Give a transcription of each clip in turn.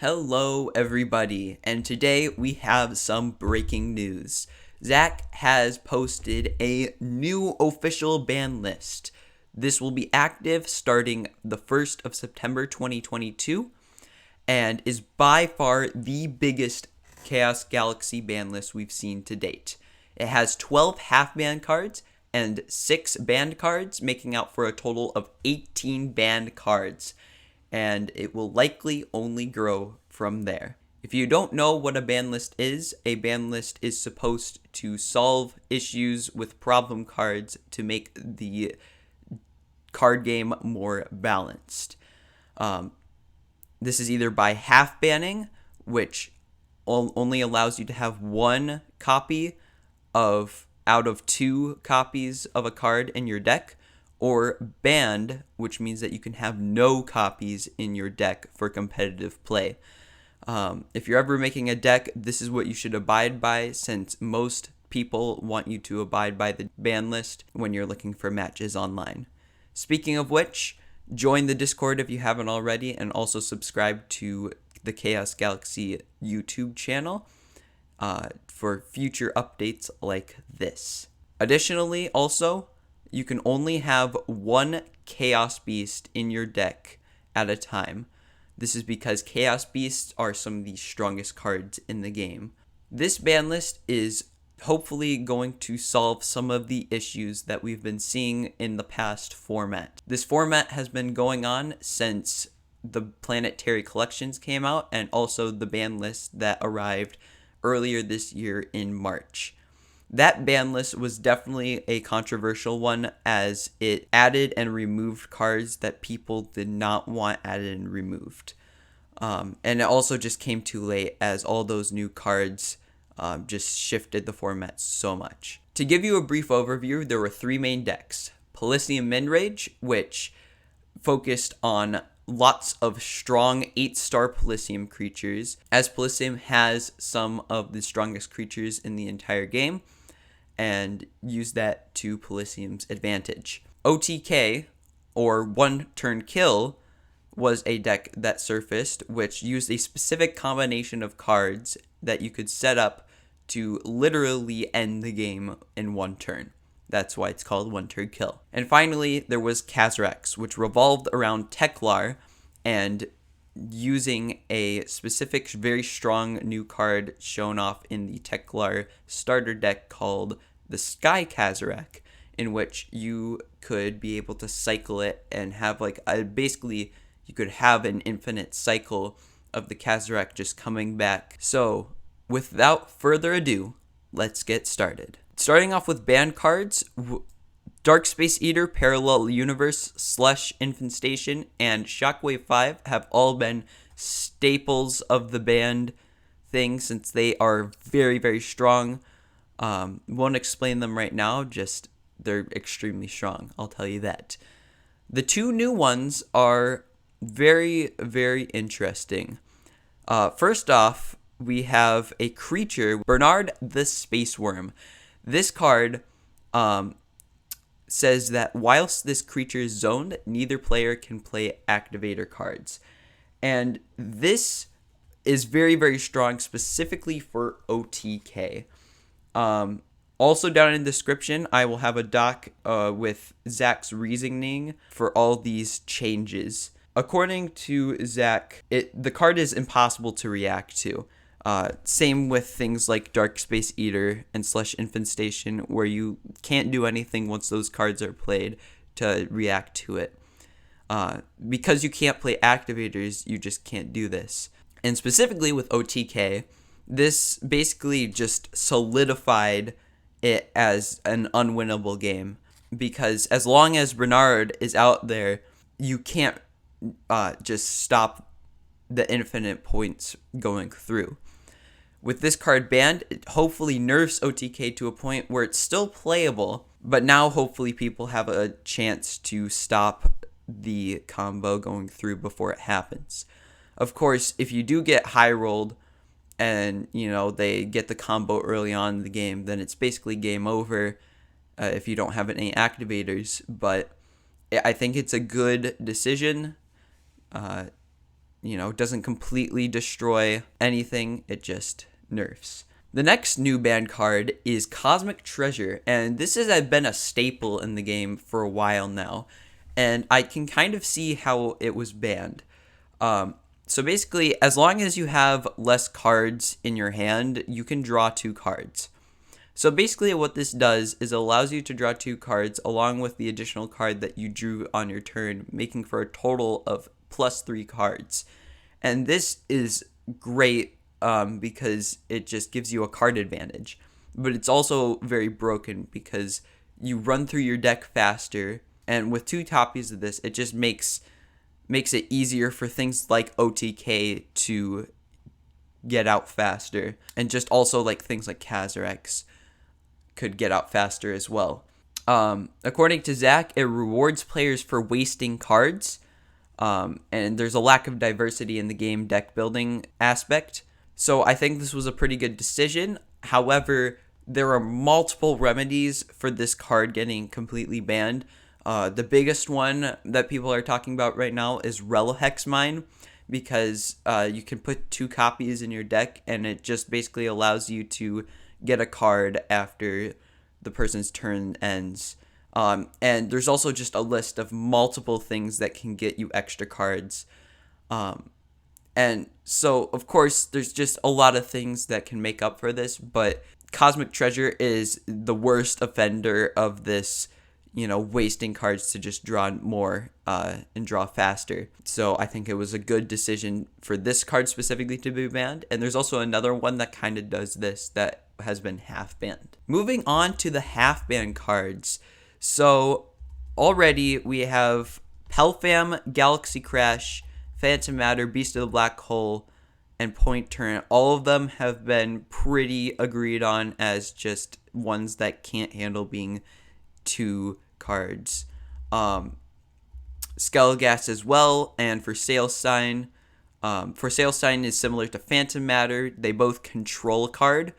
Hello, everybody, and today we have some breaking news. Zach has posted a new official ban list. This will be active starting the 1st of September 2022 and is by far the biggest Chaos Galaxy ban list we've seen to date. It has 12 half-banned cards and 6 banned cards, making out for a total of 18 banned cards. And it will likely only grow from there. If you don't know what a ban list is supposed to solve issues with problem cards to make the card game more balanced. This is either by half banning, which only allows you to have one copy out of 2 copies of a card in your deck, or banned, which means that you can have no copies in your deck for competitive play. If you're ever making a deck, this is what you should abide by, since most people want you to abide by the ban list when you're looking for matches online. Speaking of which, join the Discord if you haven't already, and also subscribe to the Chaos Galaxy YouTube channel for future updates like this. Additionally, also, you can only have one Chaos Beast in your deck at a time. This is because Chaos Beasts are some of the strongest cards in the game. This ban list is hopefully going to solve some of the issues that we've been seeing in the past format. This format has been going on since the Planetary Collections came out, and also the ban list that arrived earlier this year in March. That ban list was definitely a controversial one, as it added and removed cards that people did not want added and removed. And it also just came too late, as all those new cards just shifted the format so much. To give you a brief overview, there were 3 main decks. Polysium Minrage, which focused on lots of strong 8-star Polysium creatures, as Polysium has some of the strongest creatures in the entire game, and use that to Polysium's advantage. OTK, or One Turn Kill, was a deck that surfaced, which used a specific combination of cards that you could set up to literally end the game in one turn. That's why it's called One Turn Kill. And finally, there was Kazrax, which revolved around Teklar, and using a specific, very strong new card shown off in the Teklar starter deck called the Sky Kazrak, in which you could be able to cycle it and have basically you could have an infinite cycle of the Kazrak just coming back. So without further ado, let's get started. Starting off with banned cards, Dark Space Eater, Parallel Universe, Slush, Infestation, and Shockwave 5 have all been staples of the banned thing, since they are very, very strong. Won't explain them right now, just they're extremely strong, I'll tell you that. The 2 new ones are very, very interesting. First off, we have a creature, Bernard the Space Worm. This card says that whilst this creature is zoned, neither player can play activator cards. And this is very, very strong, specifically for OTK. Also down in the description, I will have a doc with Zach's reasoning for all these changes. According to Zach, the card is impossible to react to. Same with things like Dark Space Eater and Slush Infestation, where you can't do anything once those cards are played to react to it. Because you can't play activators, you just can't do this. And specifically with OTK, this basically just solidified it as an unwinnable game, because as long as Bernard is out there, you can't just stop the infinite points going through. With this card banned, it hopefully nerfs OTK to a point where it's still playable, but now hopefully people have a chance to stop the combo going through before it happens. Of course, if you do get high rolled and they get the combo early on in the game, then it's basically game over if you don't have any activators. But I think it's a good decision. doesn't completely destroy anything. It just nerfs. The next new banned card is Cosmic Treasure, and this has been a staple in the game for a while now, and I can kind of see how it was banned. So basically, as long as you have less cards in your hand, you can draw 2 cards. So basically what this does is it allows you to draw 2 cards along with the additional card that you drew on your turn, making for a total of +3 cards. And this is great because it just gives you a card advantage. But it's also very broken because you run through your deck faster, and with 2 copies of this, it just makes it easier for things like OTK to get out faster, and just also like things like Kazarex could get out faster as well. According to Zach, it rewards players for wasting cards, and there's a lack of diversity in the game deck building aspect. So I think this was a pretty good decision. However, there are multiple remedies for this card getting completely banned. The biggest one that people are talking about right now is Relihex Mine, because you can put 2 copies in your deck, and it just basically allows you to get a card after the person's turn ends. And there's also just a list of multiple things that can get you extra cards. And so, of course, there's just a lot of things that can make up for this, but Cosmic Treasure is the worst offender of this, wasting cards to just draw more and draw faster. So I think it was a good decision for this card specifically to be banned. And there's also another one that kind of does this that has been half banned. Moving on to the half banned cards. So already we have Pelfam, Galaxy Crash, Phantom Matter, Beast of the Black Hole, and Point Turn. All of them have been pretty agreed on as just ones that can't handle being 2 cards. Skelligast as well, and for Sale Sign. For Sale Sign is similar to Phantom Matter. They both control a card,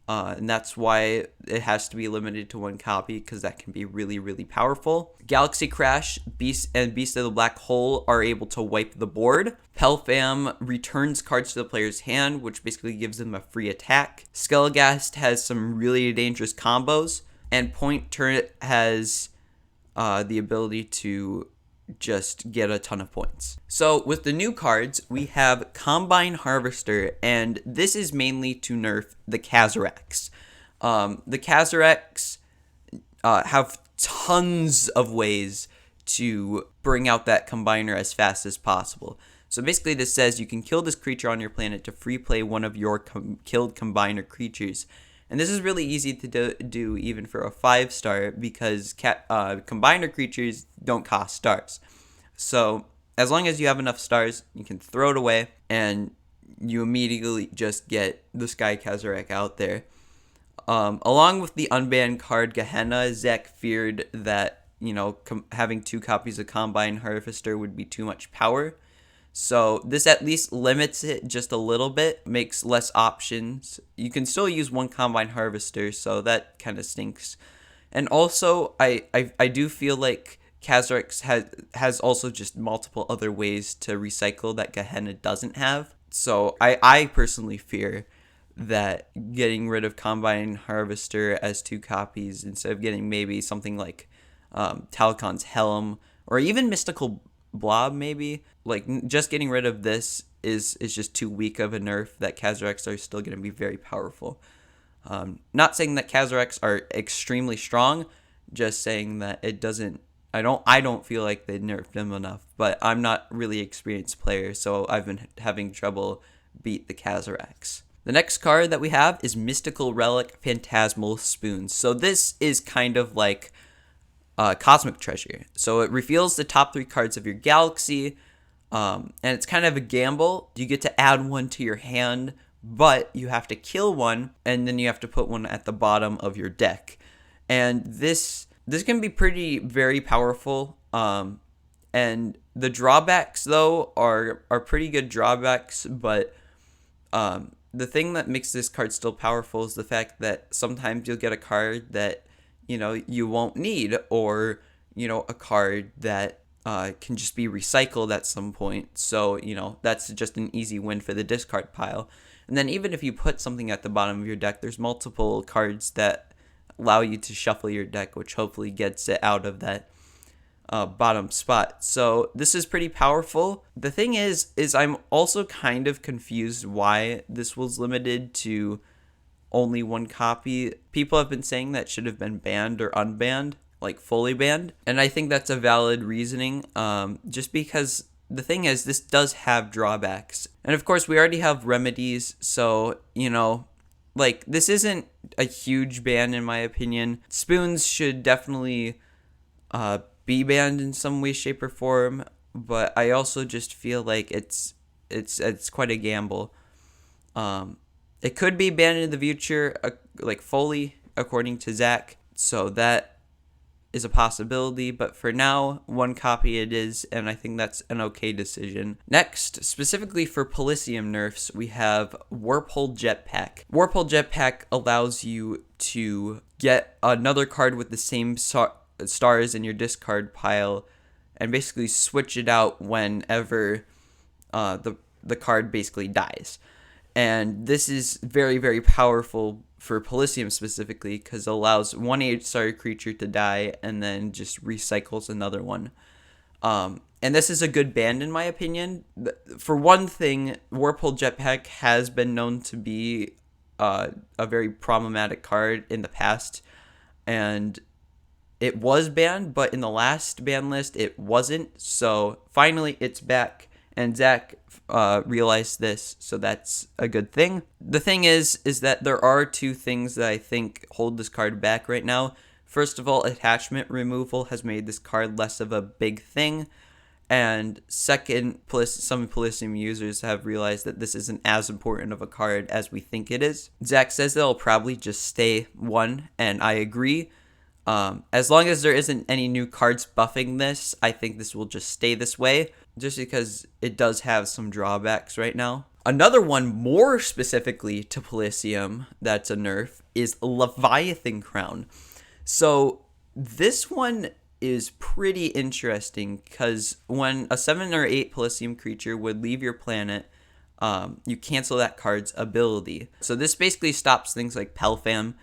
and that's why it has to be limited to 1 copy, because that can be really, really powerful. Galaxy Crash, Beast of the Black Hole are able to wipe the board. Pelfam returns cards to the player's hand, which basically gives them a free attack. Skelligast has some really dangerous combos, and Point Turret has the ability to just get a ton of points. So with the new cards, we have Combine Harvester, and this is mainly to nerf the Kazarex. The Kazarex have tons of ways to bring out that combiner as fast as possible. So basically this says you can kill this creature on your planet to free play one of your killed combiner creatures. And this is really easy to do even for a 5-star, because combiner creatures don't cost stars. So as long as you have enough stars, you can throw it away, and you immediately just get the Sky Kazarex out there. Along with the unbanned card Gehenna, Zach feared that having 2 copies of Combine Harvester would be too much power. So this at least limits it just a little bit, makes less options. You can still use 1 Combine Harvester, so that kind of stinks. And also, I do feel like Kazarex has also just multiple other ways to recycle that Gehenna doesn't have. So I personally fear that getting rid of Combine Harvester as 2 copies, instead of getting maybe something like Talcon's Helm, or even Mystical Blob maybe, like just getting rid of this is just too weak of a nerf that Kazarex are still going to be very powerful. Not saying that Kazarex are extremely strong, just saying that it doesn't, I don't feel like they nerfed them enough, but I'm not really experienced player, so I've been having trouble beat the Kazarex. The next card that we have is Mystical Relic Phantasmal Spoons. So this is kind of like Cosmic Treasure. So it reveals the top 3 cards of your galaxy, and it's kind of a gamble. You get to add 1 to your hand, but you have to kill 1, and then you have to put 1 at the bottom of your deck. And this can be very powerful. And the drawbacks though are pretty good drawbacks, but the thing that makes this card still powerful is the fact that sometimes you'll get a card that you won't need, or a card that can just be recycled at some point. So, that's just an easy win for the discard pile. And then even if you put something at the bottom of your deck, there's multiple cards that allow you to shuffle your deck, which hopefully gets it out of that bottom spot. So this is pretty powerful. The thing is I'm also kind of confused why this was limited to only one copy. People have been saying that should have been banned or unbanned, like fully banned. And I think that's a valid reasoning, just because the thing is, this does have drawbacks. And of course, we already have remedies. So, like, this isn't a huge ban in my opinion. Spoons should definitely be banned in some way, shape, or form. But I also just feel like it's quite a gamble. It could be banned in the future, like fully, according to Zach. So that is a possibility, but for now, one copy it is, and I think that's an okay decision. Next, specifically for Polysium nerfs, we have Warpole Jetpack. Warpole Jetpack allows you to get another card with the same stars in your discard pile, and basically switch it out whenever the card basically dies. And this is very, very powerful for Polysium specifically, because it allows one 8-star creature to die and then just recycles another one. And this is a good ban in my opinion. For one thing, Warpole Jetpack has been known to be a very problematic card in the past, and it was banned, but in the last ban list it wasn't. So finally it's back, and Zach realized this, so that's a good thing. The thing is that there are two things that I think hold this card back right now. First of all, attachment removal has made this card less of a big thing. And second, some Polysium users have realized that this isn't as important of a card as we think it is. Zach says that it'll probably just stay one, and I agree. As long as there isn't any new cards buffing this, I think this will just stay this way, just because it does have some drawbacks right now. Another one more specifically to Polysium that's a nerf is Leviathan Crown. So this one is pretty interesting, because when a 7 or 8 Polysium creature would leave your planet, you cancel that card's ability. So this basically stops things like Pelfam,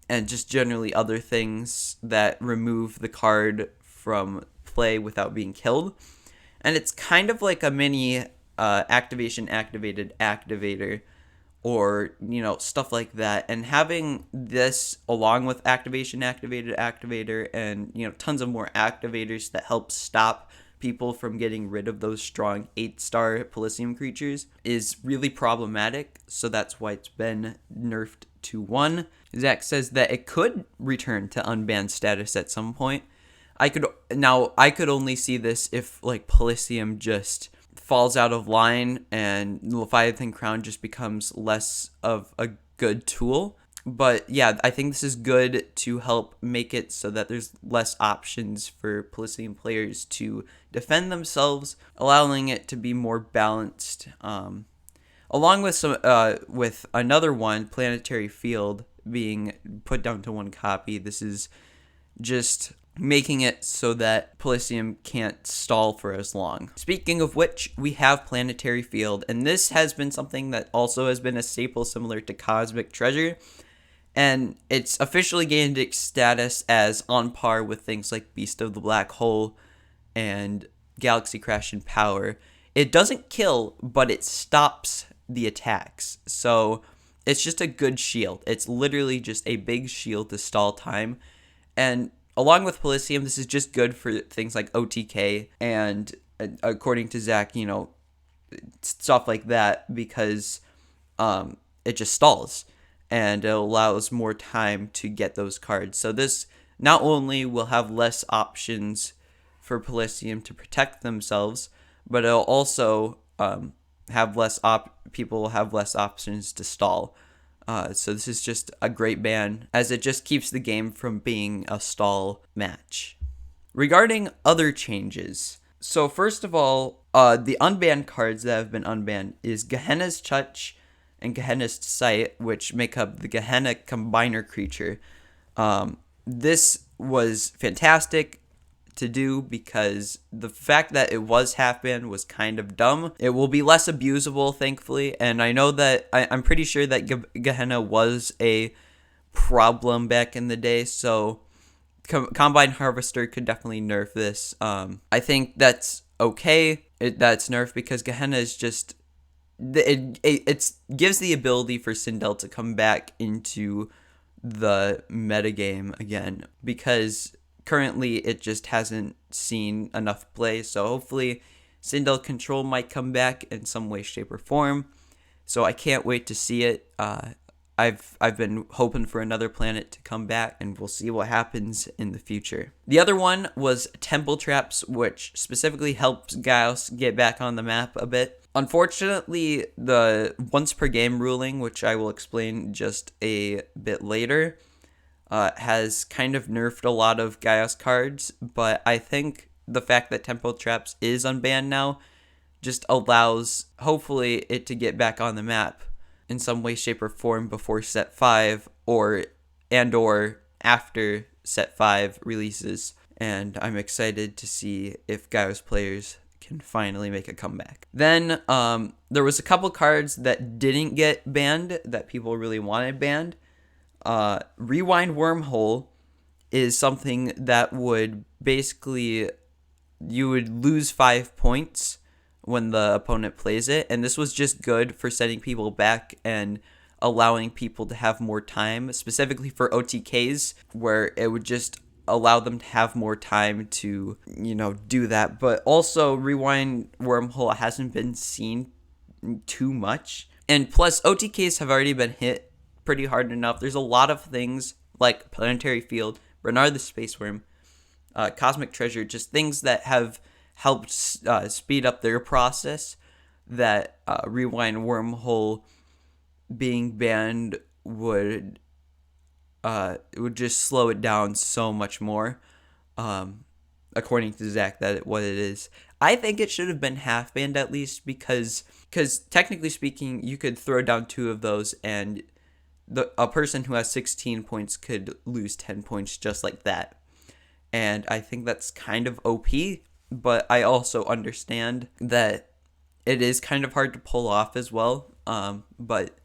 and just generally other things that remove the card from play without being killed. And it's kind of like a mini activation activated activator, or stuff like that. And having this along with activation activated activator and tons of more activators that help stop people from getting rid of those strong 8-star Polysium creatures is really problematic. So that's why it's been nerfed to 1. Zach says that it could return to unbanned status at some point. I could only see this if like Polysium just falls out of line and Leviathan Crown just becomes less of a good tool. But yeah, I think this is good to help make it so that there's less options for Polysium players to defend themselves, allowing it to be more balanced. Along with with another one, Planetary Field, being put down to 1 copy. This is just making it so that Polysium can't stall for as long. Speaking of which, we have Planetary Field, and this has been something that also has been a staple similar to Cosmic Treasure, and it's officially gained its status as on par with things like Beast of the Black Hole and Galaxy Crash and Power. It doesn't kill, but it stops the attacks, so it's just a good shield. It's literally just a big shield to stall time. And along with Polysium, this is just good for things like OTK and, according to Zach, stuff like that, because it just stalls and it allows more time to get those cards. So this not only will have less options for Polysium to protect themselves, but it'll also have people will have less options to stall. So this is just a great ban, as it just keeps the game from being a stall match. Regarding other changes, so first of all, the unbanned cards that have been unbanned is Gehenna's Touch and Gehenna's Sight, which make up the Gehenna Combiner creature. This was fantastic to do, because the fact that it was half banned was kind of dumb. It will be less abusable, thankfully, and I know that I'm pretty sure that Gehenna was a problem back in the day, so Combine Harvester could definitely nerf this. I think that's okay. That's nerfed because Gehenna is just it gives the ability for Sindel to come back into the metagame again, because currently it just hasn't seen enough play. So hopefully Sindel Control might come back in some way, shape, or form. So I can't wait to see it. I've been hoping for another planet to come back, and we'll see what happens in the future. The other one was Temple Traps, which specifically helps Gaius get back on the map a bit. Unfortunately, the once per game ruling, which I will explain just a bit later, has kind of nerfed a lot of Gaius cards, but I think the fact that Temple Traps is unbanned now just allows, hopefully, it to get back on the map in some way, shape, or form before set 5 or after set 5 releases. And I'm excited to see if Gaius players can finally make a comeback. Then there was a couple cards that didn't get banned that people really wanted banned. Rewind Wormhole is something that would basically, you would lose 5 points when the opponent plays it, and this was just good for setting people back and allowing people to have more time, specifically for OTKs, where it would just allow them to have more time to, do that. But also, Rewind Wormhole hasn't been seen too much, and plus OTKs have already been hit pretty hard enough. There's a lot of things like Planetary Field, Bernard the Space Worm, Cosmic Treasure, just things that have helped speed up their process, that Rewind Wormhole being banned would just slow it down so much more, according to Zach, what it is. I think it should have been half banned at least, because technically speaking, you could throw down 2 of those and a person who has 16 points could lose 10 points just like that. And I think that's kind of OP, but I also understand that it is kind of hard to pull off as well. But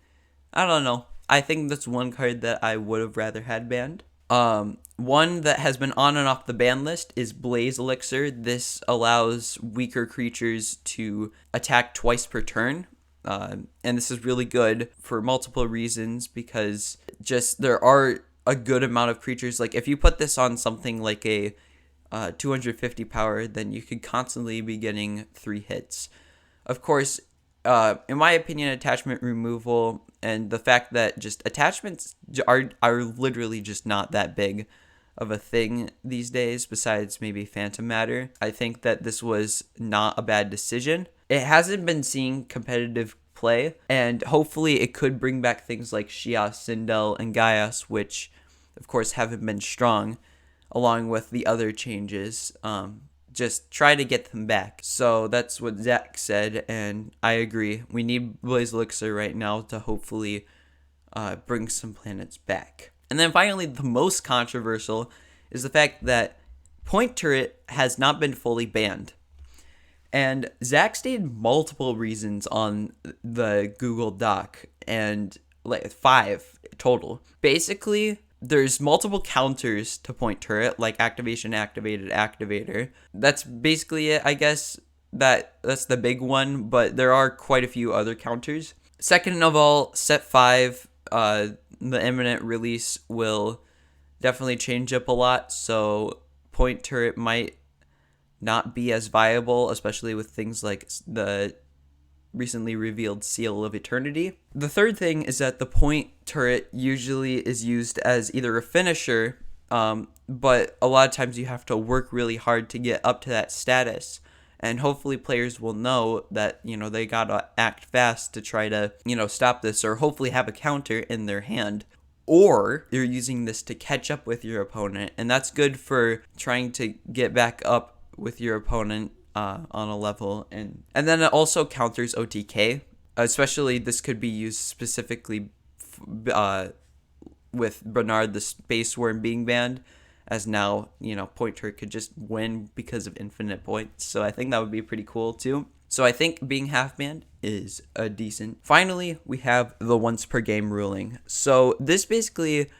I don't know. I think that's one card that I would have rather had banned. One that has been on and off the ban list is Blaze Elixir. This allows weaker creatures to attack twice per turn. And this is really good for multiple reasons, because just there are a good amount of creatures. Like if you put this on something like a 250 power, then you could constantly be getting 3 hits. Of course, in my opinion, attachment removal and the fact that just attachments are literally just not that big of a thing these days, besides maybe Phantom Matter, I think that this was not a bad decision. It hasn't been seeing competitive play, and hopefully it could bring back things like Shia, Sindel, and Gaius, which of course haven't been strong, along with the other changes. Just try to get them back. So that's what Zach said, and I agree. We need Blaze Elixir right now to hopefully bring some planets back. And then finally, the most controversial is the fact that Point Turret has not been fully banned. And Zach stated multiple reasons on the Google Doc, and like 5 total. Basically, there's multiple counters to Point Turret, like activation, activated, activator. That's basically it, I guess. That's the big one, but there are quite a few other counters. Second of all, set 5, the imminent release will definitely change up a lot, so Point Turret might not be as viable, especially with things like the recently revealed Seal of Eternity. The third thing is that the Point Turret usually is used as either a finisher, but a lot of times you have to work really hard to get up to that status. And hopefully players will know that, they gotta act fast to try to, stop this, or hopefully have a counter in their hand. Or you're using this to catch up with your opponent, and that's good for trying to get back up with your opponent on a level. And then it also counters OTK. Especially this could be used specifically with Bernard the Space Worm being banned, as now, Pointer could just win because of infinite points. So I think that would be pretty cool too. So I think being half banned is a decent. Finally, we have the once per game ruling. So this basically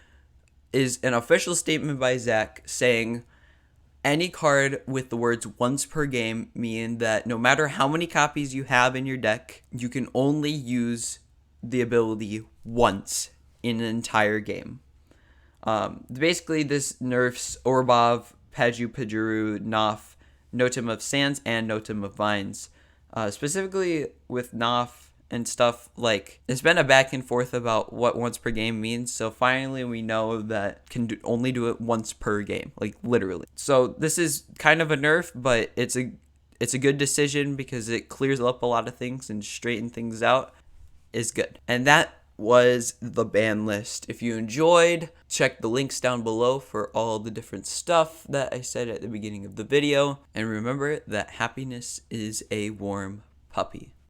is an official statement by Zach saying any card with the words once per game mean that no matter how many copies you have in your deck, you can only use the ability once in an entire game. Basically, this nerfs Orbov, Paju Pajuru, Naf, Notum of Sands, and Notum of Vines. Specifically with Naf and stuff, like, it's been a back and forth about what once per game means, so finally we know that can only do it once per game, like literally. So this is kind of a nerf, but it's a good decision because it clears up a lot of things and straightens things out. Is good. And that was the ban list. If you enjoyed, check the links down below for all the different stuff that I said at the beginning of the video. And remember that happiness is a warm puppy.